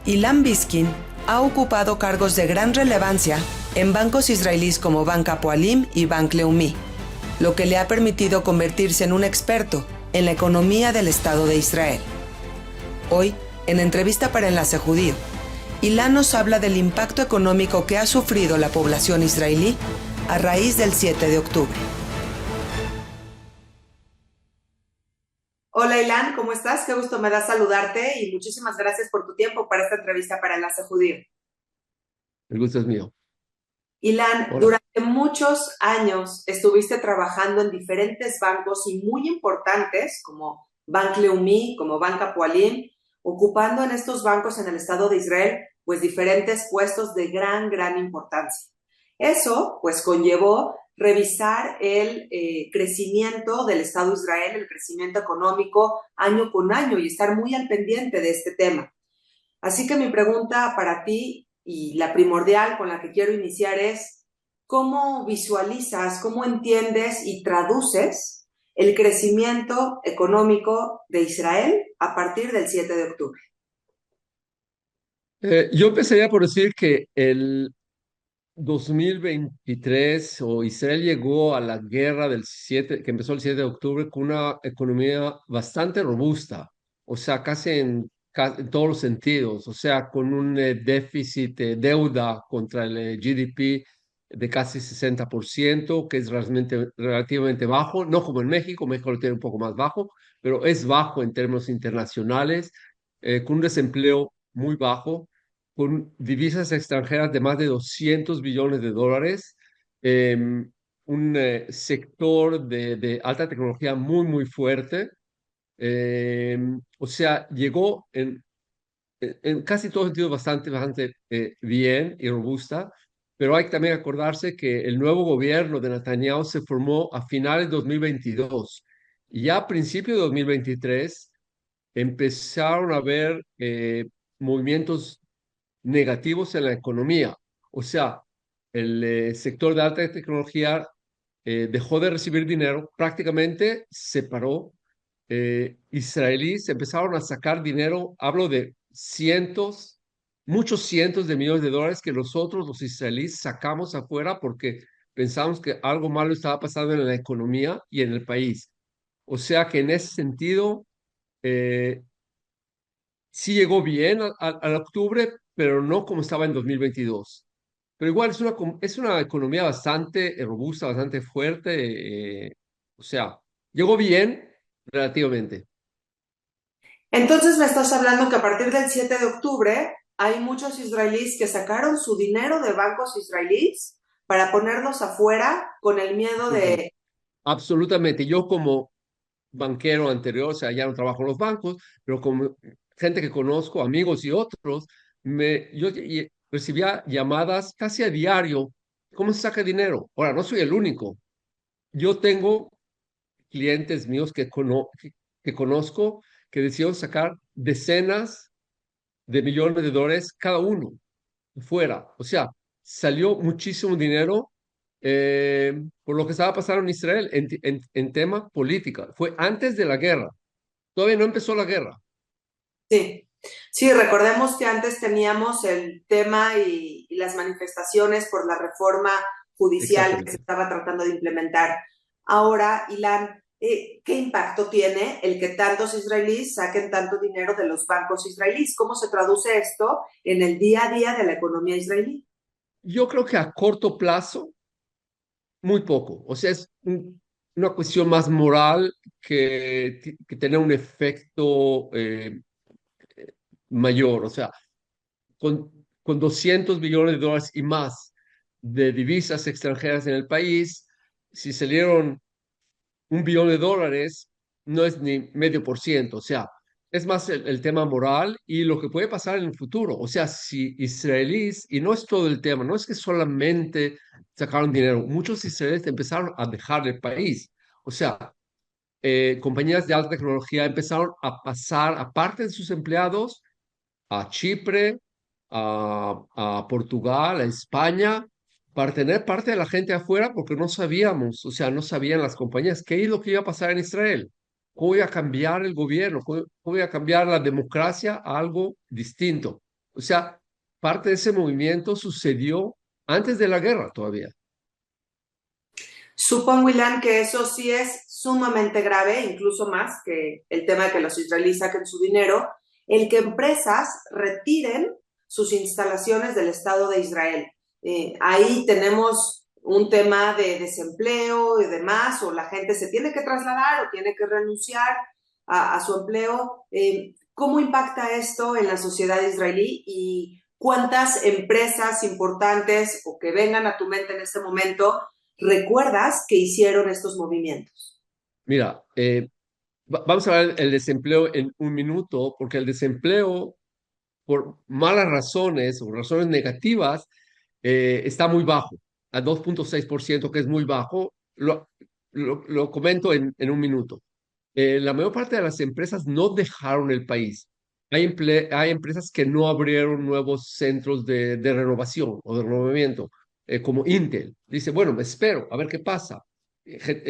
Ilan Biskin ha ocupado cargos de gran relevancia en bancos israelíes como Bank Hapoalim y Bank Leumi, lo que le ha permitido convertirse en un experto en la economía del Estado de Israel. Hoy, en entrevista para Enlace Judío, Ilan nos habla del impacto económico que ha sufrido la población israelí a raíz del 7 de octubre. Hola Ilan, ¿cómo estás? Qué gusto me da saludarte y muchísimas gracias por tu tiempo para esta entrevista para Enlace Judío. El gusto es mío. Ilan, Hola. durante muchos años estuviste trabajando en diferentes bancos y muy importantes como Bank Leumi, como Bank Hapoalim, ocupando en estos bancos en el Estado de Israel pues diferentes puestos de gran importancia. Eso pues conllevó revisar el crecimiento del Estado de Israel, el crecimiento económico año con año y estar muy al pendiente de este tema. Así que mi pregunta para ti y la primordial con la que quiero iniciar es, ¿cómo visualizas, cómo entiendes y traduces el crecimiento económico de Israel a partir del 7 de octubre? Yo empezaría por decir que el 2023 o Israel llegó a la guerra del 7, que empezó el 7 de octubre, con una economía bastante robusta, o sea, casi en todos los sentidos, o sea, con un déficit de deuda contra el GDP de casi 60%, que es relativamente bajo, no como en México. México lo tiene un poco más bajo, pero es bajo en términos internacionales, con un desempleo muy bajo, con divisas extranjeras de más de 200 billones de dólares, eh, un sector de alta tecnología muy fuerte. O sea, llegó en casi todos sentidos bastante bien y robusta, pero hay que también acordarse que el nuevo gobierno de Netanyahu se formó a finales de 2022 y ya a principios de 2023 empezaron a haber movimientos negativos en la economía. O sea, el sector de alta tecnología dejó de recibir dinero, prácticamente se paró. Israelíes empezaron a sacar dinero, hablo de cientos, muchos cientos de millones de dólares que nosotros los israelíes sacamos afuera porque pensamos que algo malo estaba pasando en la economía y en el país. O sea que en ese sentido, eh, sí llegó bien al octubre, pero no como estaba en 2022. Pero igual es una economía bastante robusta, bastante fuerte. O sea, llegó bien relativamente. Entonces me estás hablando que a partir del 7 de octubre hay muchos israelíes que sacaron su dinero de bancos israelíes para ponerlos afuera con el miedo Absolutamente. de... Absolutamente. Yo como banquero anterior, o sea, ya no trabajo en los bancos, pero como gente que conozco, amigos y otros, recibía llamadas casi a diario. ¿Cómo se saca dinero? Ahora, no soy el único. Yo tengo clientes míos que conozco que decidieron sacar decenas de millones de dólares cada uno fuera. O sea, salió muchísimo dinero por lo que estaba pasando en Israel en tema política. Fue antes de la guerra. Todavía no empezó la guerra. Sí, sí, recordemos que antes teníamos el tema y las manifestaciones por la reforma judicial que se Exactamente. estaba tratando de implementar. Ahora, Ilan, ¿qué impacto tiene el que tantos israelíes saquen tanto dinero de los bancos israelíes? ¿Cómo se traduce esto en el día a día de la economía israelí? Yo creo que a corto plazo, muy poco. O sea, una cuestión más moral que tener un efecto mayor. O sea, con 200 billones de dólares y más de divisas extranjeras en el país, si salieron 1 billón de dólares, no es ni medio por ciento. O sea, es más el tema moral y lo que puede pasar en el futuro. O sea, si israelíes, y no es todo el tema, no es que solamente sacaron dinero, muchos israelíes empezaron a dejar el país. O sea, compañías de alta tecnología empezaron a pasar, aparte de sus empleados, a Chipre, a Portugal, a España, para tener parte de la gente afuera, porque no sabíamos, o sea, no sabían las compañías qué es lo que iba a pasar en Israel, cómo iba a cambiar el gobierno, cómo iba a cambiar la democracia a algo distinto. O sea, parte de ese movimiento sucedió antes de la guerra todavía. Supongo, Ilan, que eso sí es sumamente grave, incluso más que el tema de que los israelíes saquen su dinero, el que empresas retiren sus instalaciones del Estado de Israel. Ahí tenemos un tema de desempleo y demás, o la gente se tiene que trasladar o tiene que renunciar a su empleo. ¿Cómo impacta esto en la sociedad israelí y cuántas empresas importantes o que vengan a tu mente en este momento recuerdas que hicieron estos movimientos? Mira, vamos a ver el desempleo en un minuto, porque el desempleo, por malas razones o razones negativas, está muy bajo, a 2,6%, que es muy bajo. Lo comento en un minuto. La mayor parte de las empresas no dejaron el país. Hay empresas que no abrieron nuevos centros de renovación o de renovamiento, como Intel. Dice, bueno, me espero a ver qué pasa.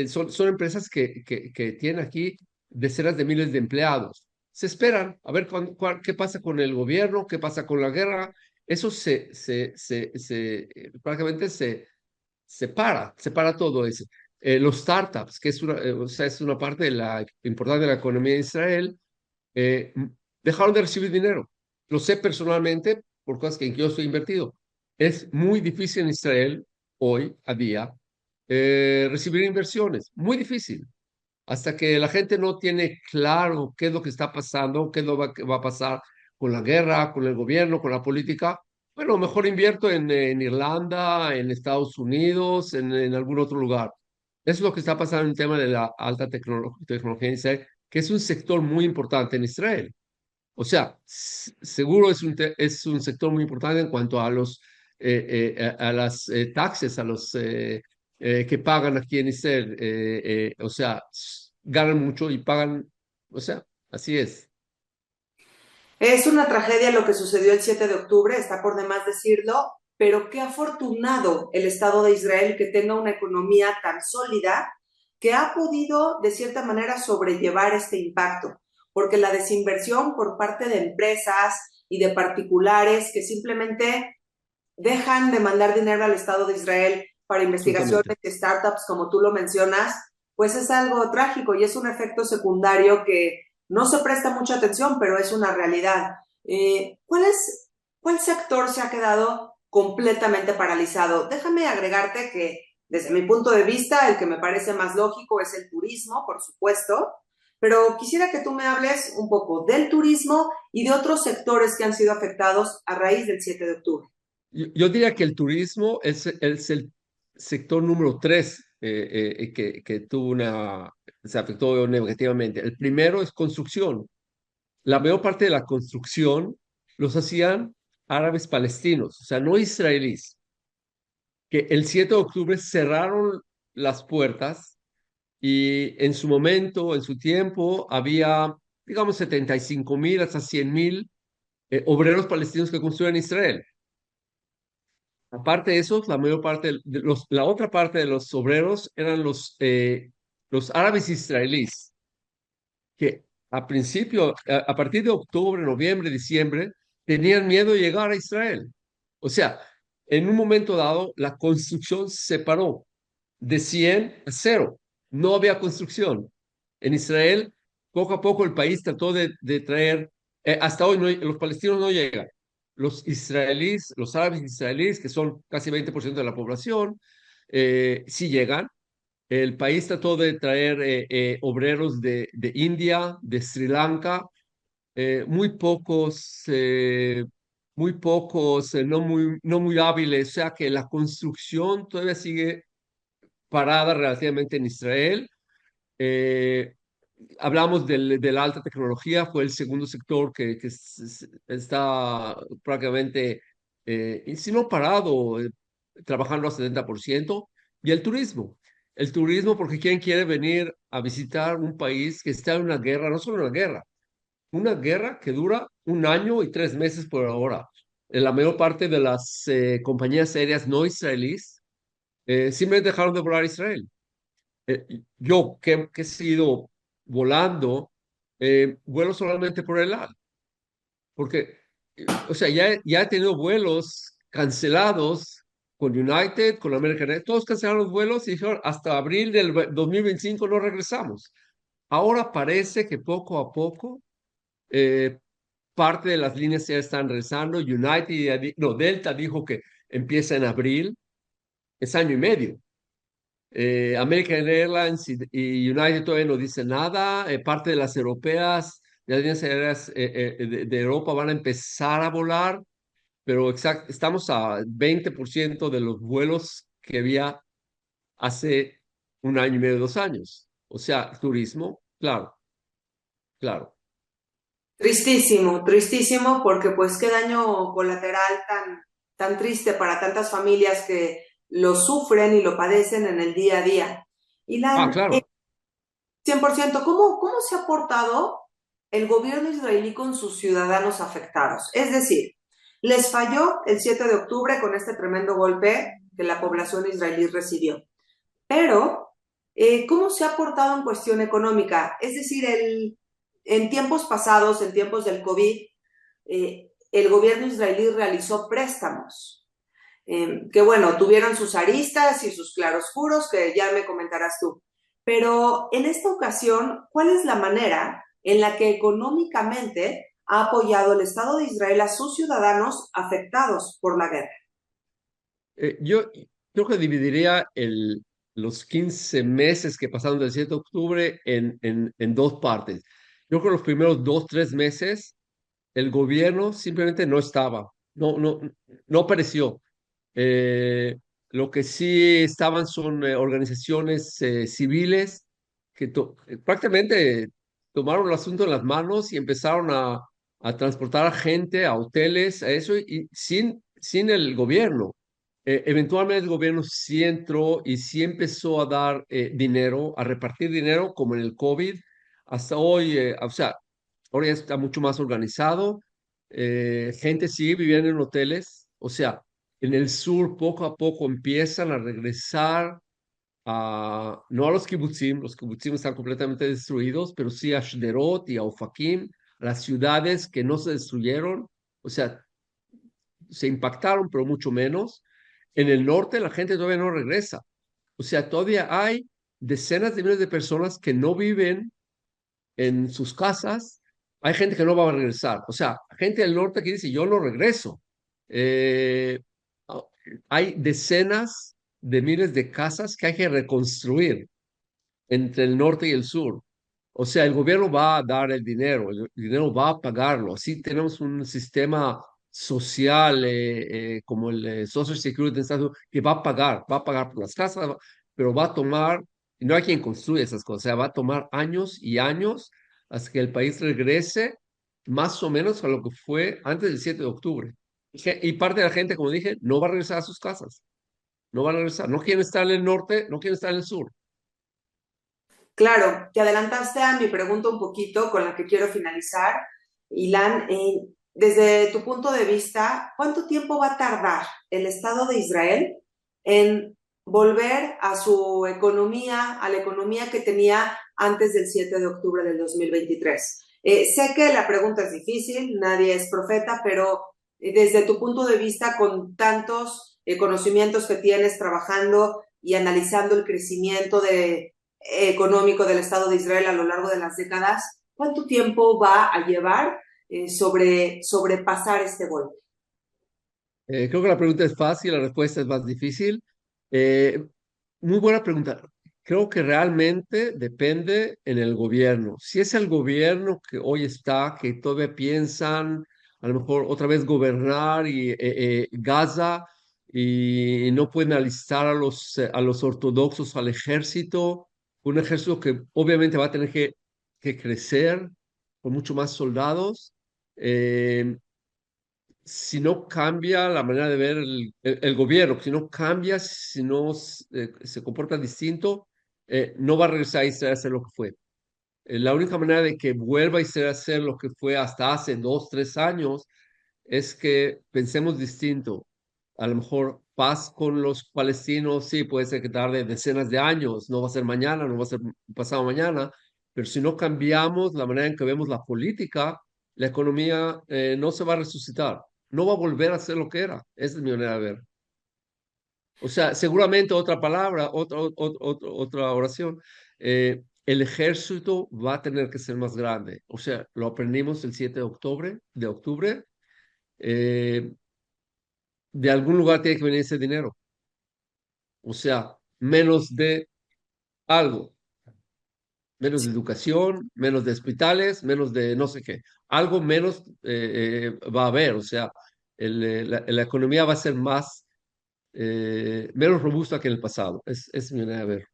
Son empresas que tienen aquí decenas de miles de empleados. Se esperan a ver qué pasa con el gobierno, qué pasa con la guerra. Eso prácticamente separa todo eso. Los startups, que o sea, es una parte de la importante de la economía de Israel, dejaron de recibir dinero. Lo sé personalmente por cosas que en que yo estoy invertido. Es muy difícil en Israel, hoy, a día, recibir inversiones. Muy difícil. Hasta que la gente no tiene claro qué es lo que está pasando, qué es lo que va a pasar con la guerra, con el gobierno, con la política. Bueno, mejor invierto en Irlanda, en Estados Unidos, en algún otro lugar. Eso es lo que está pasando en el tema de la alta tecnología en Israel, que es un sector muy importante en Israel. O sea, seguro es un sector muy importante en cuanto a a las taxes, a los que pagan aquí en Israel. O sea, ganan mucho y pagan, o sea, así es. Es una tragedia lo que sucedió el 7 de octubre, está por demás decirlo, pero qué afortunado el Estado de Israel que tenga una economía tan sólida que ha podido de cierta manera sobrellevar este impacto, porque la desinversión por parte de empresas y de particulares que simplemente dejan de mandar dinero al Estado de Israel para investigaciones Absolutamente. y startups, como tú lo mencionas, pues es algo trágico y es un efecto secundario que no se presta mucha atención, pero es una realidad. ¿Cuál sector se ha quedado completamente paralizado? Déjame agregarte que desde mi punto de vista, el que me parece más lógico es el turismo, por supuesto, pero quisiera que tú me hables un poco del turismo y de otros sectores que han sido afectados a raíz del 7 de octubre. Yo diría que el turismo es el sector número tres que se afectó negativamente. El primero es construcción. La mayor parte de la construcción los hacían árabes palestinos, o sea, no israelíes, que el 7 de octubre cerraron las puertas y en su momento, en su tiempo, había, digamos, 75,000 hasta 100,000 obreros palestinos que construían Israel. Aparte de esos, la mayor parte la otra parte de los obreros eran los árabes israelíes, que a partir de octubre, noviembre, diciembre, tenían miedo de llegar a Israel. O sea, en un momento dado, la construcción se paró de 100 a 0. No había construcción. En Israel, poco a poco el país trató de traer, hasta hoy los palestinos no llegan. Los israelíes, los árabes israelíes, que son casi 20% de la población, sí llegan. El país trató de traer obreros de India, de Sri Lanka, muy pocos, no muy hábiles, o sea que la construcción todavía sigue parada relativamente en Israel. Eh, Hablamos de la alta tecnología, fue el segundo sector que está prácticamente, y si no parado, trabajando al 70%, y el turismo. El turismo, porque ¿quién quiere venir a visitar un país que está en una guerra? No solo una guerra que dura 1 año y 3 meses por ahora. La mayor parte de las compañías aéreas no israelíes simplemente dejaron de volar a Israel. Yo que he sido volando, vuelo solamente por el lado, porque o sea, ya he tenido vuelos cancelados con United, con American Airlines, todos cancelaron los vuelos y dijeron hasta abril del 2025 no regresamos. Ahora parece que poco a poco eh, parte de las líneas ya están regresando. United, no, Delta dijo que empieza en abril, es año y medio. American Airlines y United todavía no dicen nada. Parte de las europeas, las líneas aéreas de Europa van a empezar a volar, pero estamos a 20% de los vuelos que había hace un año y medio, 2 años. O sea, turismo, claro, claro. Tristísimo, tristísimo, porque pues qué daño colateral tan triste para tantas familias que lo sufren y lo padecen en el día a día. Ah, Ilan, claro. 100%, ¿cómo se ha portado el gobierno israelí con sus ciudadanos afectados? Es decir, les falló el 7 de octubre con este tremendo golpe que la población israelí recibió. Pero, ¿cómo se ha portado en cuestión económica? Es decir, en tiempos pasados, en tiempos del COVID, el gobierno israelí realizó préstamos, que bueno, tuvieron sus aristas y sus claroscuros, que ya me comentarás tú. Pero en esta ocasión, ¿cuál es la manera en la que económicamente ha apoyado el Estado de Israel a sus ciudadanos afectados por la guerra? Yo creo que dividiría los 15 meses que pasaron del 7 de octubre en dos partes. Yo creo que los primeros 2, 3 meses el gobierno simplemente no estaba, no apareció. Eh, lo que sí estaban son organizaciones civiles que prácticamente tomaron el asunto en las manos y empezaron a transportar a gente a hoteles, a eso, y sin el gobierno. Eventualmente el gobierno sí entró y sí empezó a dar dinero, a repartir dinero, como en el COVID. Hasta hoy, o sea, ahora ya está mucho más organizado. Gente sigue viviendo en hoteles, o sea, en el sur poco a poco empiezan a regresar no a los kibutzim están completamente destruidos, pero sí a Shderot y a Ofakim, a las ciudades que no se destruyeron, o sea, se impactaron, pero mucho menos. En el norte la gente todavía no regresa, o sea, todavía hay decenas de miles de personas que no viven en sus casas. Hay gente que no va a regresar, o sea, gente del norte que dice, yo no regreso. Eh, Hay decenas de miles de casas que hay que reconstruir entre el norte y el sur. O sea, el gobierno va a dar el dinero va a pagarlo. Así tenemos un sistema social como el Social Security en Estados Unidos que va a pagar por las casas, pero va a tomar, y no hay quien construya esas cosas, o sea, va a tomar años y años hasta que el país regrese más o menos a lo que fue antes del 7 de octubre. Y parte de la gente, como dije, no va a regresar a sus casas, no va a regresar, no quieren estar en el norte, no quieren estar en el sur. Claro, te adelantaste a mi pregunta un poquito con la que quiero finalizar. Ilan, desde tu punto de vista, ¿cuánto tiempo va a tardar el Estado de Israel en volver a su economía, a la economía que tenía antes del 7 de octubre del 2023? Sé que la pregunta es difícil, nadie es profeta, pero desde tu punto de vista, con tantos conocimientos que tienes trabajando y analizando el crecimiento económico del Estado de Israel a lo largo de las décadas, ¿cuánto tiempo va a llevar sobrepasar este golpe? Creo que la pregunta es fácil, la respuesta es más difícil. Eh, Muy buena pregunta. Creo que realmente depende en el gobierno. Si es el gobierno que hoy está, que todavía piensan a lo mejor otra vez gobernar y Gaza y no pueden alistar a los ortodoxos al ejército, un ejército que obviamente va a tener que crecer con mucho más soldados. Si no cambia la manera de ver el gobierno, si no cambia, si no se comporta distinto, no va a regresar a Israel a ser lo que fue. La única manera de que vuelva a Israel a ser lo que fue hasta hace 2, 3 años es que pensemos distinto. A lo mejor paz con los palestinos, sí, puede ser que tarde decenas de años, no va a ser mañana, no va a ser pasado mañana, pero si no cambiamos la manera en que vemos la política, la economía no se va a resucitar, no va a volver a ser lo que era. Esa es mi manera de ver. O sea, seguramente otra palabra, otra oración. El ejército va a tener que ser más grande. O sea, lo aprendimos el 7 de octubre. eh, de algún lugar tiene que venir ese dinero. O sea, menos de algo, menos de educación, menos de hospitales, menos de no sé qué. Algo menos va a haber. O sea, la economía va a ser más, menos robusta que en el pasado. Es mi manera de ver.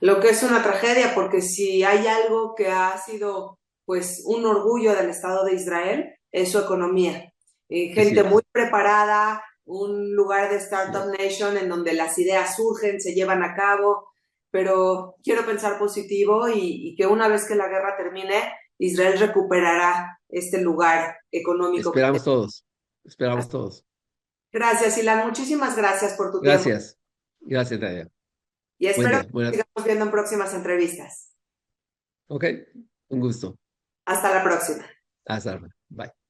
Lo que es una tragedia, porque si hay algo que ha sido pues un orgullo del Estado de Israel, es su economía. Así Gente muy es. preparada, un lugar de Así Startup es. Nation en donde las ideas surgen, se llevan a cabo, pero quiero pensar positivo y que una vez que la guerra termine, Israel recuperará este lugar económico que Esperamos tiene. todos. Esperamos todos. Gracias, Ilan. Muchísimas gracias por tu tiempo Gracias. Gracias, Nadia. y Buen espero día. que sigamos viendo en próximas entrevistas. Ok. Un gusto. Hasta la próxima. Hasta luego. Bye.